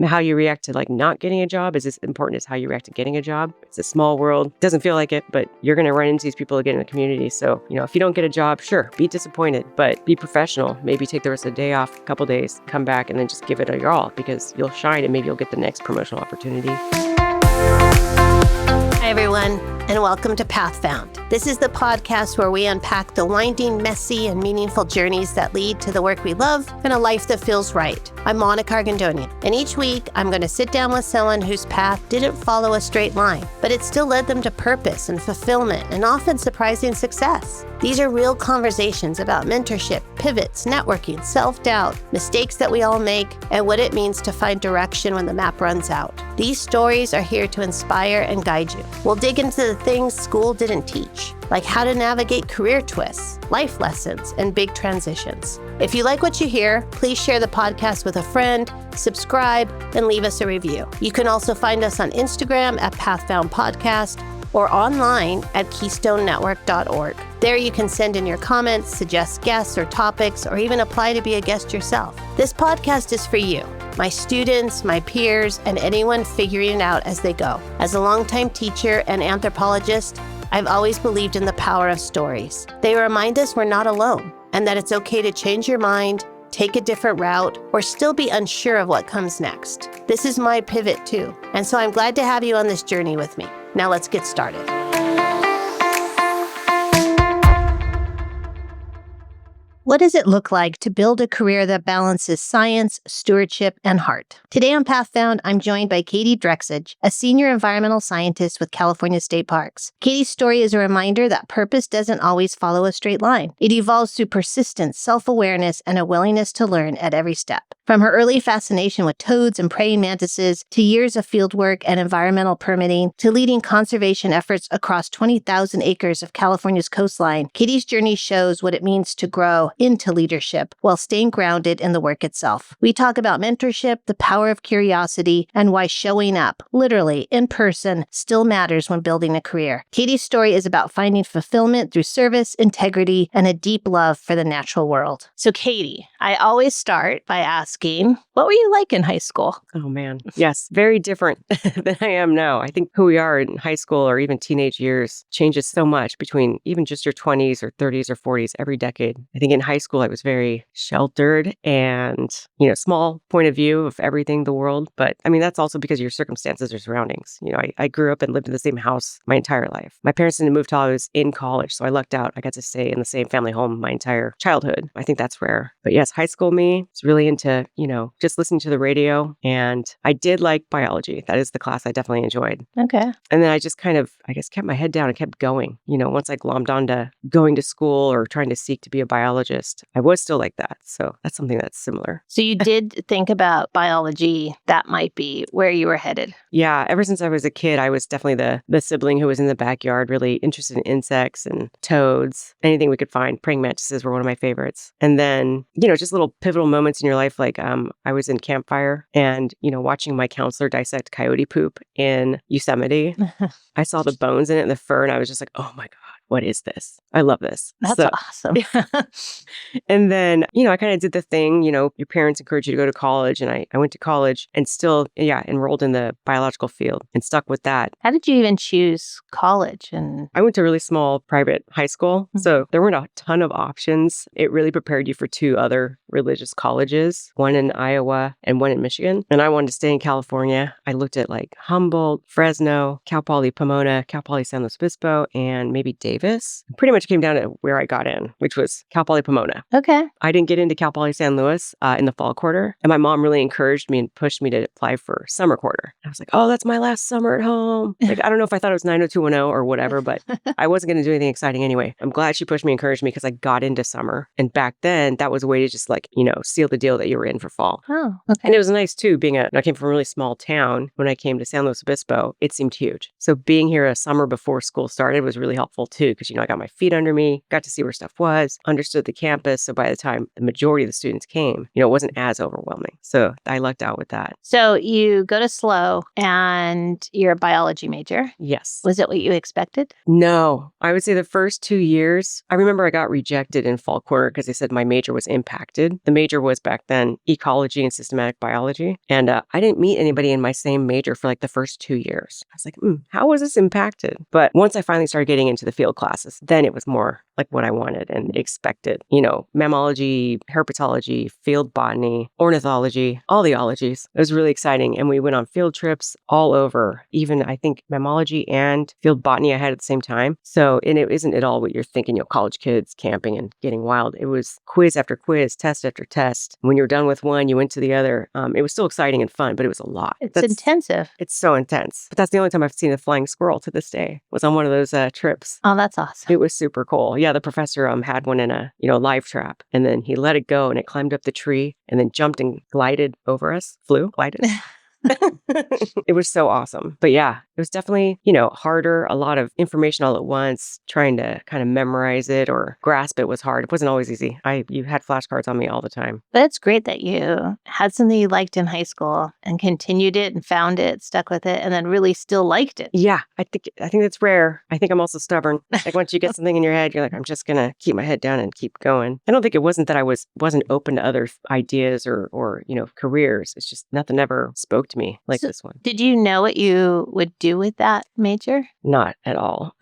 how you react to like not getting a job is as important as how you react to getting a job. It's a small world. Doesn't feel like it, but you're going to run into these people again in the community. So, if you don't get a job, sure, be disappointed, but be professional. Maybe take the rest of the day off, a couple days, come back, and then just give it your all because you'll shine and maybe you'll get the next promotional opportunity. Hi, everyone, and welcome to Path Found. This is the podcast where we unpack the winding, messy, and meaningful journeys that lead to the work we love and a life that feels right. I'm Monica Argandonian, and each week I'm going to sit down with someone whose path didn't follow a straight line, but it still led them to purpose and fulfillment and often surprising success. These are real conversations about mentorship, pivots, networking, self-doubt, mistakes that we all make, and what it means to find direction when the map runs out. These stories are here to inspire and guide you. We'll dig into the things school didn't teach, like how to navigate career twists, life lessons, and big transitions. If you like what you hear, please share the podcast with a friend, subscribe, and leave us a review. You can also find us on Instagram at PathFound Podcast or online at KeystoneNetwork.org. There you can send in your comments, suggest guests or topics, or even apply to be a guest yourself. This podcast is for you, my students, my peers, and anyone figuring it out as they go. As a longtime teacher and anthropologist, I've always believed in the power of stories. They remind us we're not alone and that it's okay to change your mind, take a different route, or still be unsure of what comes next. This is my pivot too, and so I'm glad to have you on this journey with me. Now let's get started. What does it look like to build a career that balances science, stewardship, and heart? Today on Path Found, I'm joined by Katie Drexhage, a senior environmental scientist with California State Parks. Katie's story is a reminder that purpose doesn't always follow a straight line. It evolves through persistence, self-awareness, and a willingness to learn at every step. From her early fascination with toads and praying mantises, to years of fieldwork and environmental permitting, to leading conservation efforts across 20,000 acres of California's coastline, Katie's journey shows what it means to grow into leadership while staying grounded in the work itself. We talk about mentorship, the power of curiosity, and why showing up, literally in person, still matters when building a career. Katie's story is about finding fulfillment through service, integrity, and a deep love for the natural world. So Katie, I always start by asking, what were you like in high school? Oh man, yes, very different than I am now. I think who we are in high school or even teenage years changes so much between even just your 20s or 30s or 40s every decade. I think in high school, I was very sheltered and, small point of view of everything, the world. But I mean, that's also because of your circumstances or surroundings. I grew up and lived in the same house my entire life. My parents didn't move till I was in college. So I lucked out. I got to stay in the same family home my entire childhood. I think that's rare. But yes, high school me was really into, just listening to the radio. And I did like biology. That is the class I definitely enjoyed. Okay. And then I just kind of, kept my head down and kept going. Once I glommed onto going to school or trying to seek to be a biologist, I was still like that. So that's something that's similar. So you did think about biology. That might be where you were headed. Yeah. Ever since I was a kid, I was definitely the sibling who was in the backyard, really interested in insects and toads, anything we could find. Praying mantises were one of my favorites. And then, just little pivotal moments in your life. Like I was in campfire and, watching my counselor dissect coyote poop in Yosemite. I saw the bones in it and the fur and I was just like, oh my God. What is this? I love this. That's awesome. And then, I kind of did the thing, your parents encourage you to go to college. And I went to college and still, enrolled in the biological field and stuck with that. How did you even choose college? And I went to a really small private high school. So there weren't a ton of options. It really prepared you for two other religious colleges, one in Iowa and one in Michigan. And I wanted to stay in California. I looked at like Humboldt, Fresno, Cal Poly Pomona, Cal Poly San Luis Obispo, and maybe Davis. Pretty much came down to where I got in, which was Cal Poly Pomona. Okay. I didn't get into Cal Poly San Luis in the fall quarter. And my mom really encouraged me and pushed me to apply for summer quarter. I was like, oh, that's my last summer at home. Like, I don't know if I thought it was 90210 or whatever, but I wasn't going to do anything exciting anyway. I'm glad she pushed me, encouraged me because I got into summer. And back then, that was a way to just seal the deal that you were in for fall. Oh, okay. And it was nice too, I came from a really small town. When I came to San Luis Obispo, it seemed huge. So being here a summer before school started was really helpful too. too, because, I got my feet under me, got to see where stuff was, understood the campus. So by the time the majority of the students came, it wasn't as overwhelming. So I lucked out with that. So you go to SLO and you're a biology major. Yes. Was it what you expected? No, I would say the first 2 years, I remember I got rejected in fall quarter because they said my major was impacted. The major was back then ecology and systematic biology. And I didn't meet anybody in my same major for like the first 2 years. I was like, how was this impacted? But once I finally started getting into the field classes, then it was more like what I wanted and expected. Mammalogy, herpetology, field botany, ornithology, all the ologies. It was really exciting. And we went on field trips all over, even I think mammalogy and field botany I had at the same time. So, and it isn't at all what you're thinking, college kids camping and getting wild. It was quiz after quiz, test after test. When you were done with one, you went to the other. It was still exciting and fun, but it was a lot. It's intensive. It's so intense. But that's the only time I've seen a flying squirrel to this day, was on one of those trips. Oh, that's awesome. It was super cool. Yeah, the professor had one in a, live trap, and then he let it go and it climbed up the tree and then jumped and glided over us, glided. It was so awesome. But yeah, it was definitely, harder, a lot of information all at once. Trying to kind of memorize it or grasp it was hard. It wasn't always easy. You had flashcards on me all the time. But it's great that you had something you liked in high school and continued it and found it, stuck with it, and then really still liked it. Yeah, I think it's rare. I think I'm also stubborn. Like once you get something in your head, you're like, I'm just gonna keep my head down and keep going. I don't think it wasn't that I wasn't open to other ideas or careers. It's just nothing ever spoke to me like this one. Did you know what you would do with that major? Not at all.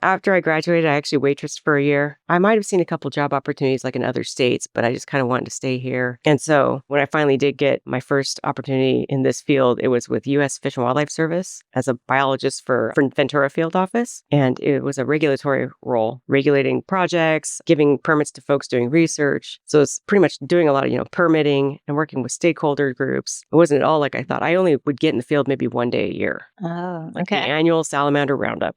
After I graduated, I actually waitressed for a year. I might have seen a couple job opportunities like in other states, but I just kind of wanted to stay here. And so when I finally did get my first opportunity in this field, it was with U.S. Fish and Wildlife Service as a biologist for Ventura Field Office. And it was a regulatory role, regulating projects, giving permits to folks doing research. So it's pretty much doing a lot of, permitting and working with stakeholder groups. It wasn't at all like I thought. I only would get in the field maybe one day a year. Oh, like okay. The annual salamander roundup,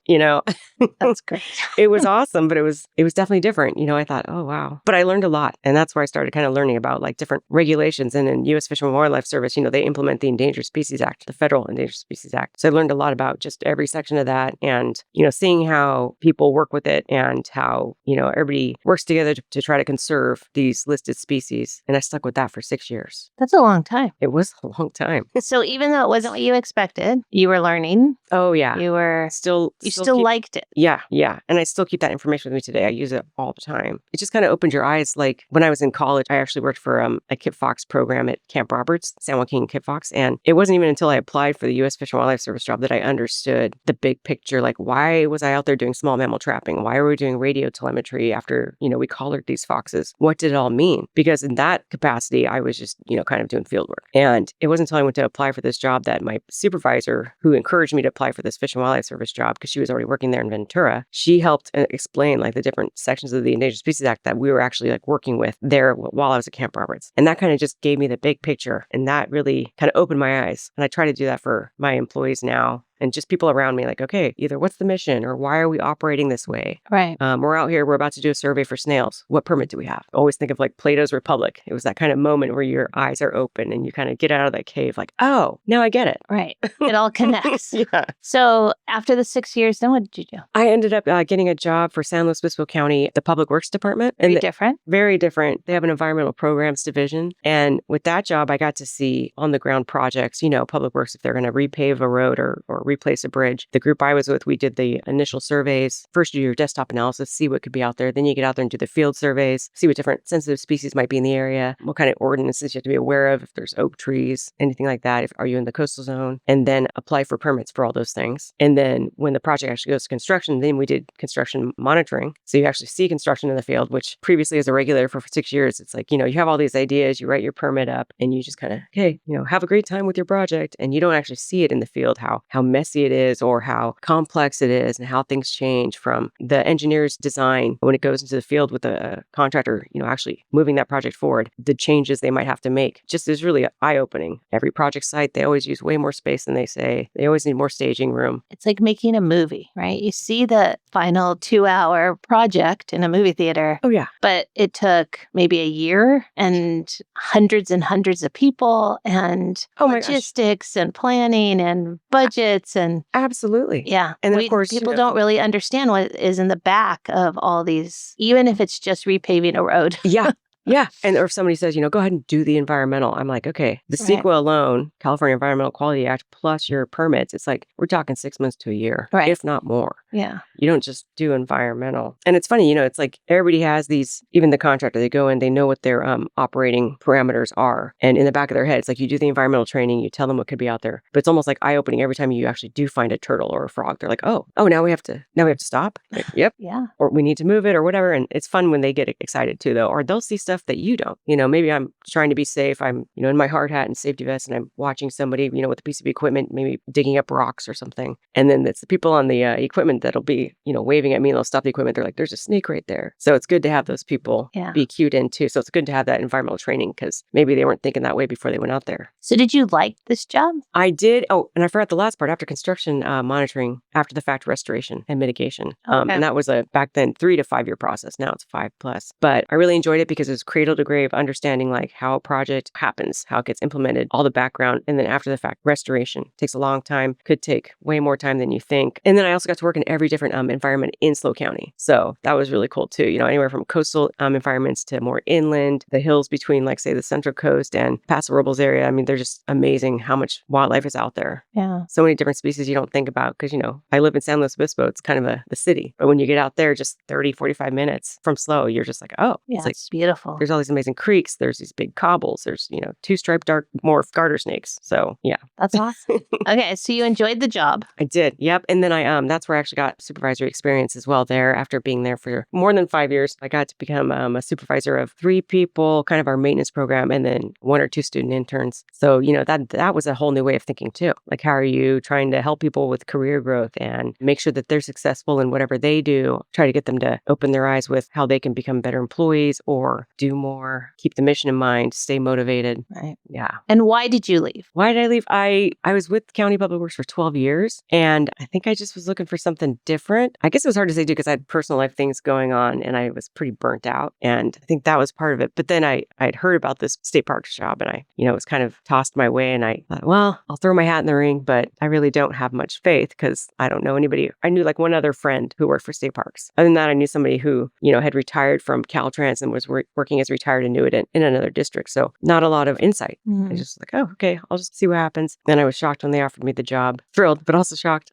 That's great. It was awesome, but it was definitely different. I thought, oh, wow. But I learned a lot. And that's where I started kind of learning about like different regulations. And in U.S. Fish and Wildlife Service, they implement the Endangered Species Act, the Federal Endangered Species Act. So I learned a lot about just every section of that and, seeing how people work with it and how, everybody works together to try to conserve these listed species. And I stuck with that for 6 years. That's a long time. It was a long time. So even though it wasn't what you expected, you were learning. Oh, yeah. You were still liked it. Yeah. And I still keep that information with me today. I use it all the time. It just kind of opened your eyes. Like when I was in college, I actually worked for a Kit Fox program at Camp Roberts, San Joaquin Kit Fox. And it wasn't even until I applied for the U.S. Fish and Wildlife Service job that I understood the big picture. Like, why was I out there doing small mammal trapping? Why were we doing radio telemetry after, we collared these foxes? What did it all mean? Because in that capacity, I was just, kind of doing field work. And it wasn't until I went to apply for this job that my supervisor, who encouraged me to apply for this Fish and Wildlife Service job, because she was already working there in Ventura, she helped explain like the different sections of the Endangered Species Act that we were actually like working with there while I was at Camp Roberts. And that kind of just gave me the big picture. And that really kind of opened my eyes. And I try to do that for my employees now. And just people around me like, okay, either what's the mission or why are we operating this way? Right. We're out here, we're about to do a survey for snails. What permit do we have? Always think of like Plato's Republic. It was that kind of moment where your eyes are open and you kind of get out of that cave like, oh, now I get it. Right. It all connects. Yeah. So after the 6 years, then what did you do? I ended up getting a job for San Luis Obispo County, the Public Works Department. Very different. Very different. They have an environmental programs division. And with that job, I got to see on the ground projects, Public Works, if they're going to repave a road or replace a bridge. The group I was with, we did the initial surveys. First, you do your desktop analysis, see what could be out there. Then you get out there and do the field surveys, see what different sensitive species might be in the area, what kind of ordinances you have to be aware of, if there's oak trees, anything like that. Are you in the coastal zone? And then apply for permits for all those things. And then when the project actually goes to construction, then we did construction monitoring. So you actually see construction in the field, which previously as a regulator for 6 years, it's like, you have all these ideas, you write your permit up and you just kind of, okay, have a great time with your project. And you don't actually see it in the field, how messy it is or how complex it is and how things change from the engineer's design when it goes into the field with a contractor, actually moving that project forward, the changes they might have to make. Just is really eye-opening. Every project site, they always use way more space than they say. They always need more staging room. It's like making a movie, right? You see the final 2-hour project in a movie theater. Oh, yeah. But it took maybe a year and hundreds of people and logistics and planning and budgets benefits and Absolutely. yeah. And then, of course, People don't really understand what is in the back of all these, even if it's just repaving a road. yeah. Yeah. And or if somebody says, go ahead and do the environmental, I'm like, okay, the Right. CEQA alone, California Environmental Quality Act, plus your permits, it's like we're talking 6 months to a year, Right. if not more. Yeah. You don't just do environmental. And it's funny, it's like everybody has these, even the contractor, they go in, they know what their operating parameters are. And in the back of their head, it's like you do the environmental training, you tell them what could be out there. But it's almost like eye-opening every time you actually do find a turtle or a frog. They're like, oh, now we have to stop. Like, yep. Yeah. Or we need to move it or whatever. And it's fun when they get excited too, though. Or they'll see stuff that you don't. Maybe I'm trying to be safe. I'm, in my hard hat and safety vest, and I'm watching somebody, with a piece of equipment, maybe digging up rocks or something. And then it's the people on the equipment that'll be, waving at me and they'll stop the equipment. They're like, there's a snake right there. So it's good to have those people be cued in too. So it's good to have that environmental training because maybe they weren't thinking that way before they went out there. So did you like this job? I did. Oh, and I forgot the last part. After construction monitoring, after the fact restoration and mitigation. And that was back then 3 to 5 year process. Now it's 5+. But I really enjoyed it because it was cradle to grave understanding like how a project happens, how it gets implemented, all the background. And then after the fact, restoration takes a long time, could take way more time than you think. And then I also got to work in every different environment in SLO County. So that was really cool too. Anywhere from coastal environments to more inland, the hills between like say the Central Coast and Paso Robles area. I mean, they're just amazing how much wildlife is out there. Yeah. So many different species you don't think about because, I live in San Luis Obispo. It's kind of the city. But when you get out there just 30, 45 minutes from SLO, you're just like, oh, yeah, it's like it's beautiful. There's all these amazing creeks. There's these big cobbles. There's, 2 striped dark morph garter snakes. So yeah. That's awesome. Okay. So you enjoyed the job. I did. Yep. And then that's where I actually got supervisory experience as well there. After being there for more than 5 years, I got to become a supervisor of 3 people, kind of our maintenance program, and then 1 or 2 student interns. So, that was a whole new way of thinking too. Like, how are you trying to help people with career growth and make sure that they're successful in whatever they do, try to get them to open their eyes with how they can become better employees or do more, keep the mission in mind, stay motivated. Right. Yeah. And why did you leave? Why did I leave? I was with County Public Works for 12 years, and I think I just was looking for something different. I guess it was hard to say too because I had personal life things going on, and I was pretty burnt out, and I think that was part of it. But then I'd heard about this state parks job, and I, was kind of tossed my way, and I thought, well, I'll throw my hat in the ring, but I really don't have much faith because I don't know anybody. I knew like one other friend who worked for state parks. Other than that, I knew somebody who, had retired from Caltrans and was working as retired annuitant in another district. So not a lot of insight. Mm-hmm. I just like, oh, okay, I'll just see what happens. Then I was shocked when they offered me the job. Thrilled, but also shocked.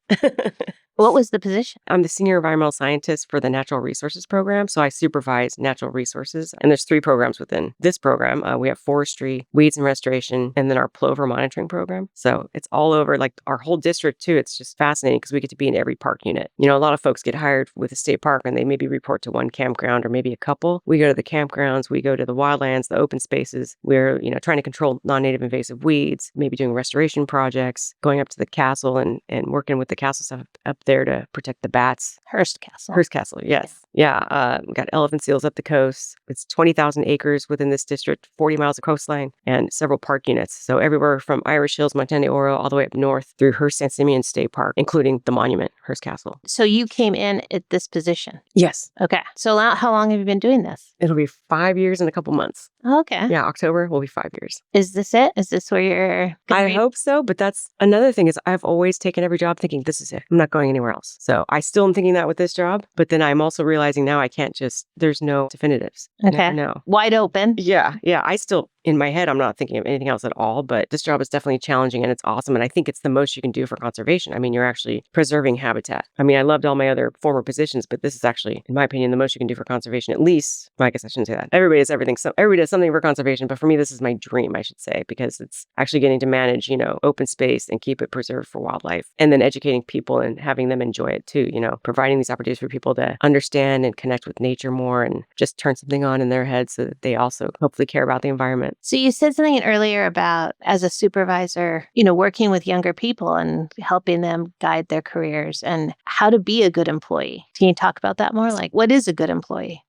What was the position? I'm the senior environmental scientist for the natural resources program. So I supervise natural resources. And there's 3 programs within this program. We have forestry, weeds and restoration, and then our plover monitoring program. So it's all over like our whole district too. It's just fascinating because we get to be in every park unit. A lot of folks get hired with a state park and they maybe report to one campground or maybe a couple. We go to the campgrounds, we go to the wildlands, the open spaces. We're, trying to control non-native invasive weeds, maybe doing restoration projects, going up to the castle and working with the castle stuff up there to protect the bats. Hearst Castle. Hearst Castle, yes. Yeah. Got elephant seals up the coast. It's 20,000 acres within this district, 40 miles of coastline, and several park units. So everywhere from Irish Hills, Montana Oro, all the way up north through Hearst San Simeon State Park, including the monument, Hearst Castle. So you came in at this position? Yes. Okay. So how long have you been doing this? It'll be 5 years and a couple months. Okay. Yeah, October will be 5 years. Is this it? Is this where you're I hope so, but that's another thing is I've always taken every job thinking this is it. I'm not going anywhere else. So I still am thinking that with this job, but then I'm also realizing now I can't there's no definitives. Okay. No. Wide open. Yeah. I still, in my head, I'm not thinking of anything else at all, but this job is definitely challenging and it's awesome. And I think it's the most you can do for conservation. I mean, you're actually preserving habitat. I mean, I loved all my other former positions, but this is actually, in my opinion, the most you can do for conservation. At least, well, I guess I shouldn't say that. Everybody does everything. So everybody does something for conservation, but for me, this is my dream, I should say, because it's actually getting to manage, open space and keep it preserved for wildlife. And then educating people and having them enjoy it too, providing these opportunities for people to understand and connect with nature more and just turn something on in their head so that they also hopefully care about the environment. So you said something earlier about as a supervisor, working with younger people and helping them guide their careers and how to be a good employee. Can you talk about that more? Like, what is a good employee?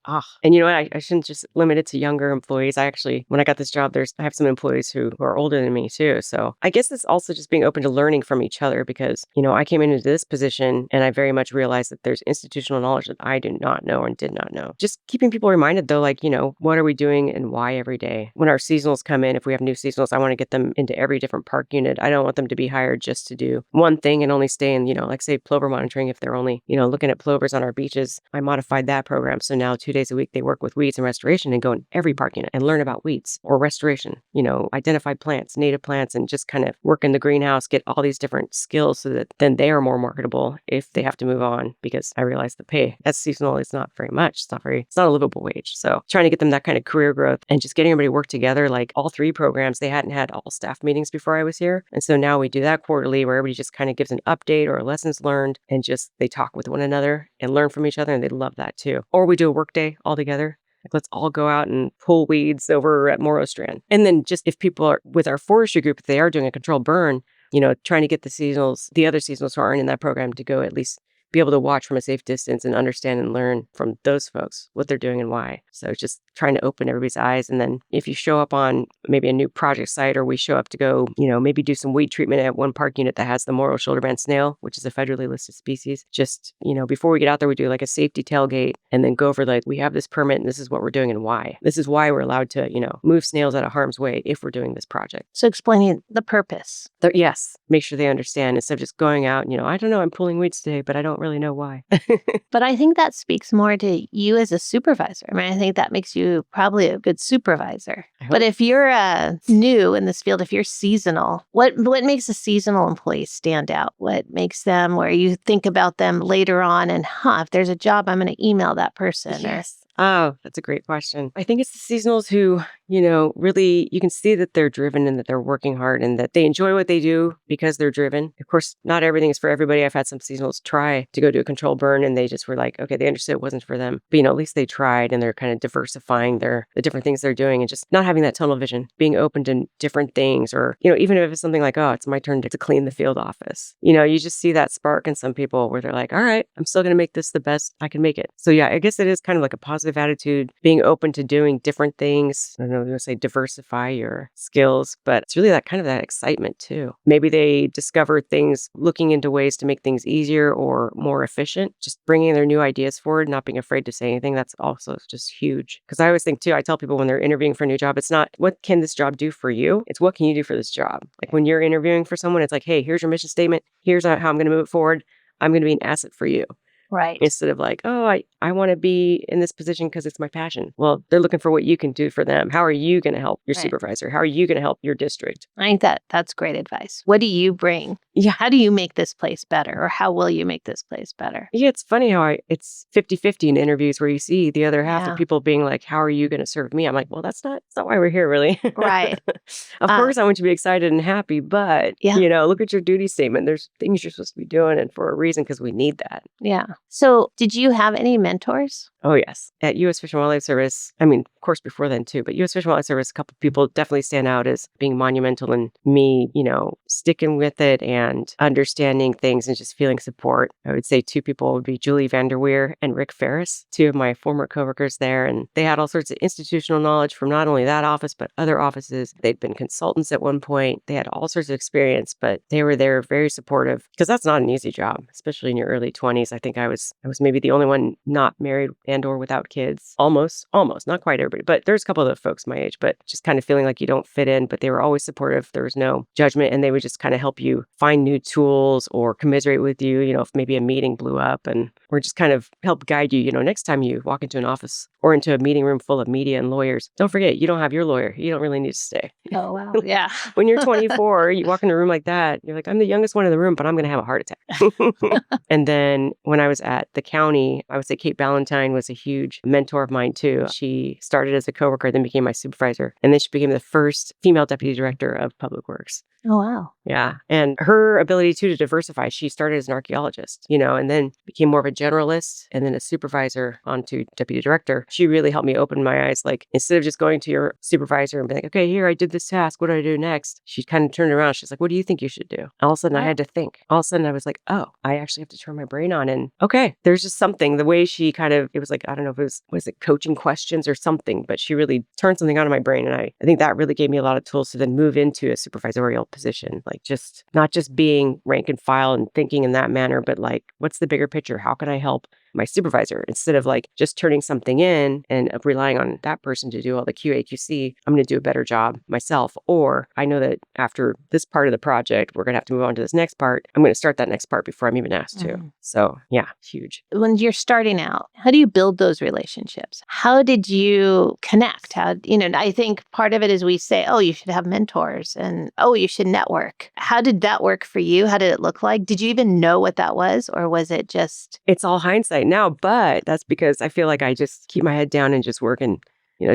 And you know what? I shouldn't just limit it to younger employees. I actually, when I got this job, I have some employees who are older than me too. So I guess it's also just being open to learning from each other because, I came into this position and I very much realized that there's institutional knowledge that I did not know and did not know. Just keeping people reminded though, like, what are we doing and why every day? When our seasonals come in, if we have new seasonals, I want to get them into every different park unit. I don't want them to be hired just to do one thing and only stay in, like say plover monitoring. If they're only, looking at plovers on our beaches, I modified that program. So now 2 days a week, they work with weeds and restoration and go in every park unit and learn about weeds or restoration, identify plants, native plants, and just kind of work in the greenhouse, get all these different skills so that then they are more marketable if they have to move on, because I realize the pay as seasonal is not very much. It's not a livable wage. So trying to get them that kind of career growth and just getting everybody to work together. Like all 3 programs, they hadn't had all staff meetings before I was here. And so now we do that quarterly where everybody just kind of gives an update or lessons learned and just they talk with one another and learn from each other. And they love that too. Or we do a work day all together. Like, let's all go out and pull weeds over at Morrow Strand. And then just if people are with our forestry group, if they are doing a controlled burn, trying to get the other seasonals who aren't in that program to go at least be able to watch from a safe distance and understand and learn from those folks what they're doing and why. So it's just trying to open everybody's eyes. And then if you show up on maybe a new project site, or we show up to go, maybe do some weed treatment at one park unit that has the Morrow shoulderband snail, which is a federally listed species, just, before we get out there, we do like a safety tailgate and then go over like, we have this permit and this is what we're doing and why. This is why we're allowed to, move snails out of harm's way if we're doing this project. So explaining the purpose. Yes. Make sure they understand instead of just going out, I don't know, I'm pulling weeds today, but I don't really know why. But I think that speaks more to you as a supervisor. I mean, I think that makes you probably a good supervisor. But if you're new in this field, if you're seasonal, what makes a seasonal employee stand out? What makes them where you think about them later on and, if there's a job, I'm going to email that person? Yes. Oh, that's a great question. I think it's the seasonals who, really, you can see that they're driven and that they're working hard and that they enjoy what they do because they're driven. Of course, not everything is for everybody. I've had some seasonals try to go do a controlled burn and they just were like, okay, they understood it wasn't for them. But, at least they tried and they're kind of diversifying the different things they're doing and just not having that tunnel vision, being open to different things. Or, even if it's something like, oh, it's my turn to clean the field office. You just see that spark in some people where they're like, all right, I'm still going to make this the best I can make it. So yeah, I guess it is kind of like a positive attitude, being open to doing different things. I don't know, I'm going to say diversify your skills, but it's really that excitement too. Maybe they discover things, looking into ways to make things easier or more efficient, just bringing their new ideas forward, not being afraid to say anything. That's also just huge. Because I always think too, I tell people when they're interviewing for a new job, it's not what can this job do for you? It's what can you do for this job? Like when you're interviewing for someone, it's like, hey, here's your mission statement. Here's how I'm going to move it forward. I'm going to be an asset for you. Right. Instead of like, oh, I want to be in this position because it's my passion. Well, they're looking for what you can do for them. How are you going to help your supervisor? How are you going to help your district? I think that's great advice. What do you bring? Yeah. How do you make this place better? Or how will you make this place better? Yeah, it's funny how it's 50-50 in interviews where you see the other half of people being like, how are you going to serve me? I'm like, well, that's not why we're here, really. Right. Of course, I want you to be excited and happy, but, look at your duty statement. There's things you're supposed to be doing and for a reason because we need that. Yeah. So did you have any mentors? Oh, yes. At U.S. Fish and Wildlife Service, I mean, of course, before then, too, but U.S. Fish and Wildlife Service, a couple of people definitely stand out as being monumental in me, sticking with it and understanding things and just feeling support. I would say 2 people would be Julie Vanderweer and Rick Ferris, 2 of my former coworkers there. And they had all sorts of institutional knowledge from not only that office, but other offices. They'd been consultants at one point. They had all sorts of experience, but they were there very supportive because that's not an easy job, especially in your early 20s. I think I was maybe the only one not married and or without kids. Almost, not quite everybody, but there's a couple of folks my age, but just kind of feeling like you don't fit in, but they were always supportive. There was no judgment and they would just kind of help you find new tools or commiserate with you, if maybe a meeting blew up and or just kind of help guide you, next time you walk into an office or into a meeting room full of media and lawyers, don't forget, you don't have your lawyer. You don't really need to stay. Oh, wow. Yeah. When you're 24, you walk in a room like that, you're like, I'm the youngest one in the room, but I'm going to have a heart attack. And then when I was at the county, I would say Kate Ballantyne was a huge mentor of mine too. She started as a coworker, then became my supervisor. And then she became the first female deputy director of public works. Oh, wow. Yeah. And her ability to diversify, she started as an archaeologist, and then became more of a generalist and then a supervisor onto deputy director. She really helped me open my eyes. Like instead of just going to your supervisor and being like, okay, here, I did this task. What do I do next? She kind of turned around. She's like, what do you think you should do? All of a sudden I had to think. All of a sudden I was like, oh, I actually have to turn my brain on. And okay, there's just something, the way she it was like, I don't know if it was it coaching questions or something, but she really turned something on in my brain. And I think that really gave me a lot of tools to then move into a supervisorial position. Like just not just being rank and file and thinking in that manner, but like, what's the bigger picture? How can I help my supervisor. Instead of like just turning something in and relying on that person to do all the QA, QC, I'm going to do a better job myself. Or I know that after this part of the project, we're going to have to move on to this next part. I'm going to start that next part before I'm even asked to. So yeah, huge. When you're starting out, how do you build those relationships? How did you connect? I think part of it is we say, oh, you should have mentors and oh, you should network. How did that work for you? How did it look like? Did you even know what that was? Or was it just... It's all hindsight now, but that's because I feel like I just keep my head down and just work and,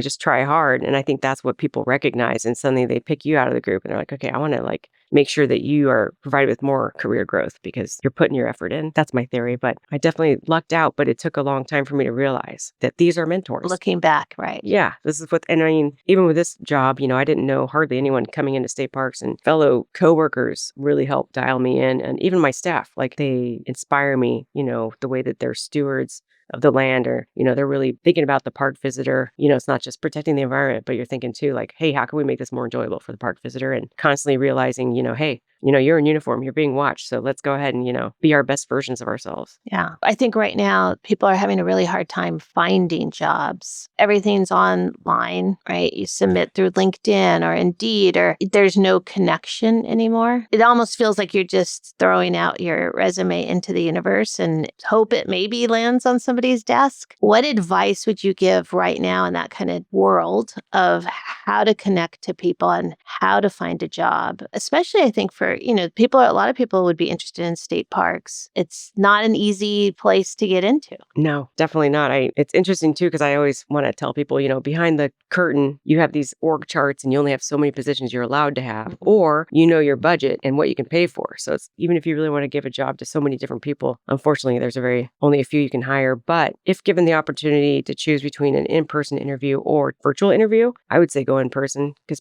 just try hard. And I think that's what people recognize. And suddenly they pick you out of the group and they're like, okay, I want to like make sure that you are provided with more career growth because you're putting your effort in. That's my theory. But I definitely lucked out, but it took a long time for me to realize that these are mentors. Looking back, right? Yeah, this is what, and I mean, even with this job, I didn't know hardly anyone coming into state parks, and fellow coworkers really helped dial me in. And even my staff, like they inspire me, the way that they're stewards of the land, or, they're really thinking about the park visitor. It's not just protecting the environment, but you're thinking too, like, hey, how can we make this more enjoyable for the park visitor? And constantly realizing, hey, you're in uniform, you're being watched. So let's go ahead and, be our best versions of ourselves. Yeah. I think right now people are having a really hard time finding jobs. Everything's online, right? You submit through LinkedIn or Indeed, or there's no connection anymore. It almost feels like you're just throwing out your resume into the universe and hope it maybe lands on somebody's desk. What advice would you give right now in that kind of world of how to connect to people and how to find a job? Especially, I think, for, a lot of people would be interested in state parks. It's not an easy place to get into. No, definitely not. It's interesting too, because I always want to tell people, behind the curtain, you have these org charts and you only have so many positions you're allowed to have, or your budget and what you can pay for. So it's, even if you really want to give a job to so many different people, unfortunately, there's only a few you can hire. But if given the opportunity to choose between an in-person interview or virtual interview, I would say go in person, because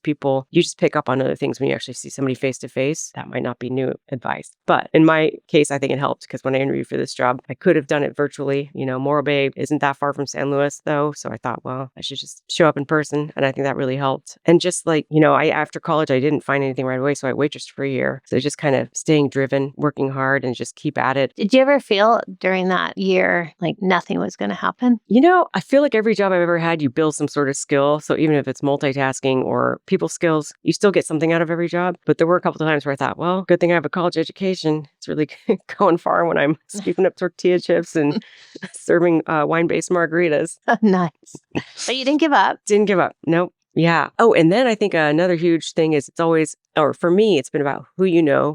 you just pick up on other things when you actually see somebody face to face. That might not be new advice. But in my case, I think it helped, because when I interviewed for this job, I could have done it virtually. Morro Bay isn't that far from San Luis, though. So I thought, well, I should just show up in person. And I think that really helped. And just like, after college, I didn't find anything right away. So I waitressed for a year. So just kind of staying driven, working hard, and just keep at it. Did you ever feel during that year like nothing was going to happen? I feel like every job I've ever had, you build some sort of skill. So even if it's multitasking or people skills, you still get something out of every job. But there were a couple of times where I thought, well, good thing I have a college education. It's really going far when I'm scooping up tortilla chips and serving wine-based margaritas. Nice. But you didn't give up. Didn't give up. Nope. Yeah. Oh, and then I think another huge thing is it's always, or for me, it's been about who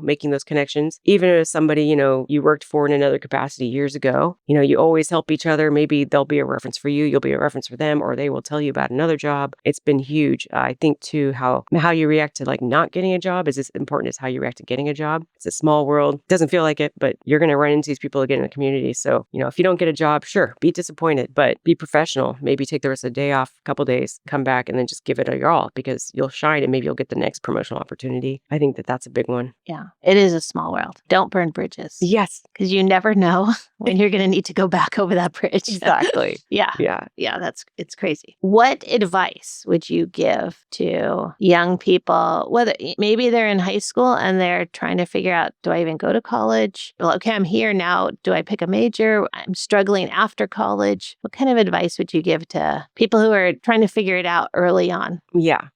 making those connections. Even if somebody, you worked for in another capacity years ago, you always help each other. Maybe they'll be a reference for you, you'll be a reference for them, or they will tell you about another job. It's been huge. I think too, how you react to like not getting a job is as important as how you react to getting a job. It's a small world. Doesn't feel like it, but you're going to run into these people again in the community. So, if you don't get a job, sure, be disappointed, but be professional. Maybe take the rest of the day off, a couple days, come back, and then just give it your all, because you'll shine and maybe you'll get the next promotional opportunity. I think that's a big one. Yeah, it is a small world. Don't burn bridges. Yes. Because you never know when you're going to need to go back over that bridge. Exactly. Yeah. It's crazy. What advice would you give to young people, whether maybe they're in high school and they're trying to figure out, do I even go to college? Well, okay, I'm here now. Do I pick a major? I'm struggling after college. What kind of advice would you give to people who are trying to figure it out early on? Yeah.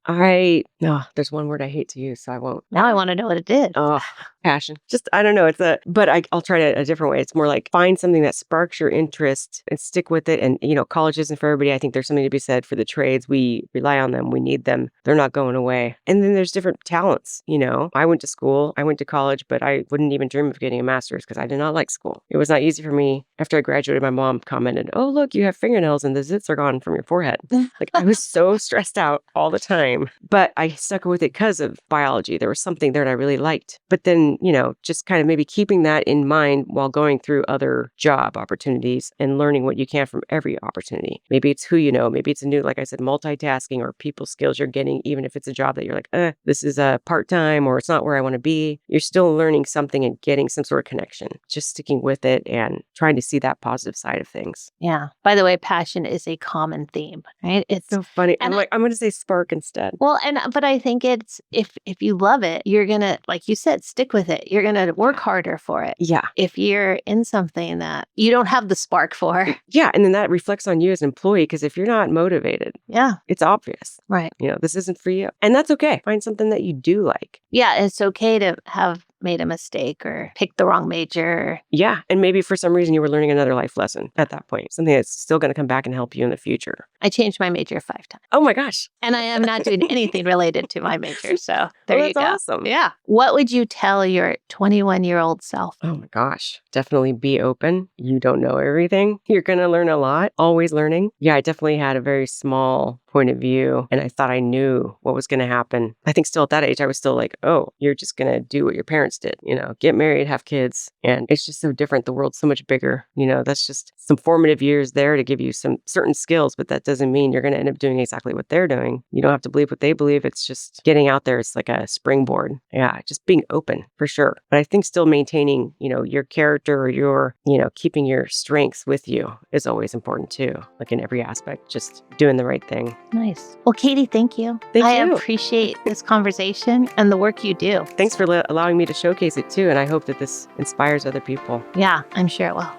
There's one word I hate to use, so I won't. Now I want to know what it is. Oh, passion. Just, I don't know. But I'll try it a different way. It's more like find something that sparks your interest and stick with it. And, college isn't for everybody. I think there's something to be said for the trades. We rely on them. We need them. They're not going away. And then there's different talents. I went to school, I went to college, but I wouldn't even dream of getting a master's because I did not like school. It was not easy for me. After I graduated, my mom commented, "Oh, look, you have fingernails and the zits are gone from your forehead." Like, I was so stressed out all the time, but I stuck with it because of biology. There was something there that I really liked. But then, just kind of maybe keeping that in mind while going through other job opportunities and learning what you can from every opportunity. Maybe it's who maybe it's a new, like I said, multitasking or people skills you're getting, even if it's a job that you're like, this is a part-time or it's not where I want to be. You're still learning something and getting some sort of connection. Just sticking with it and trying to see that positive side of things. Yeah. By the way, passion is a common theme, right? It's so funny. I'm going to say spark instead. Well, but I think it's, if you love it, you're going to, like you said, stick with with it. You're going to work harder for it. Yeah. If you're in something that you don't have the spark for. Yeah. And then that reflects on you as an employee, because if you're not motivated, Yeah. it's obvious. Right. This isn't for you. And that's okay. Find something that you do like. Yeah. It's okay to have made a mistake or picked the wrong major. Yeah. And maybe for some reason you were learning another life lesson at that point, something that's still going to come back and help you in the future. I changed my major 5 times. Oh my gosh. And I am not doing anything related to my major. So there you go. That's awesome. Yeah. What would you tell your 21-year-old self? Oh my gosh. Definitely be open. You don't know everything. You're going to learn a lot. Always learning. Yeah, I definitely had a very small point of view, and I thought I knew what was going to happen. I think still at that age, I was still like, oh, you're just going to do what your parents did, get married, have kids. And it's just so different. The world's so much bigger. That's just some formative years there to give you some certain skills, but that doesn't mean you're going to end up doing exactly what they're doing. You don't have to believe what they believe. It's just getting out there. It's like a springboard. Yeah, just being open for sure. But I think still maintaining, your character or your, keeping your strengths with you is always important too. Like in every aspect, just doing the right thing. Nice. Well, Katie, thank you. Thank I you. appreciate this conversation and the work you do. Thanks for allowing me to showcase it too. And I hope that this inspires other people. Yeah, I'm sure it will.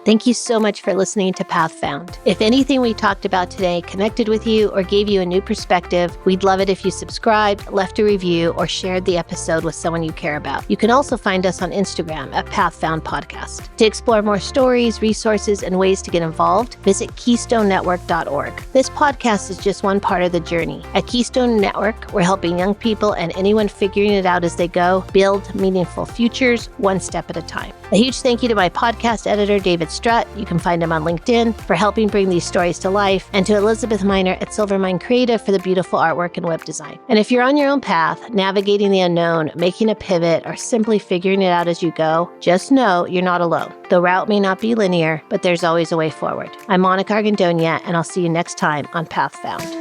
Thank you so much for listening to Path Found. If anything we talked about today connected with you or gave you a new perspective, we'd love it if you subscribed, left a review, or shared the episode with someone you care about. You can also find us on Instagram at Path Found Podcast. To explore more stories, resources, and ways to get involved, visit KeystoneNetwork.org. This podcast is just one part of the journey. At Keystone Network, we're helping young people and anyone figuring it out as they go build meaningful futures one step at a time. A huge thank you to my podcast editor, David Strutt. You can find him on LinkedIn for helping bring these stories to life, and to Elizabeth Miner at Silvermine Creative for the beautiful artwork and web design. And if you're on your own path, navigating the unknown, making a pivot, or simply figuring it out as you go, just know you're not alone. The route may not be linear, but there's always a way forward. I'm Monica Argandonia, and I'll see you next time on Path Found.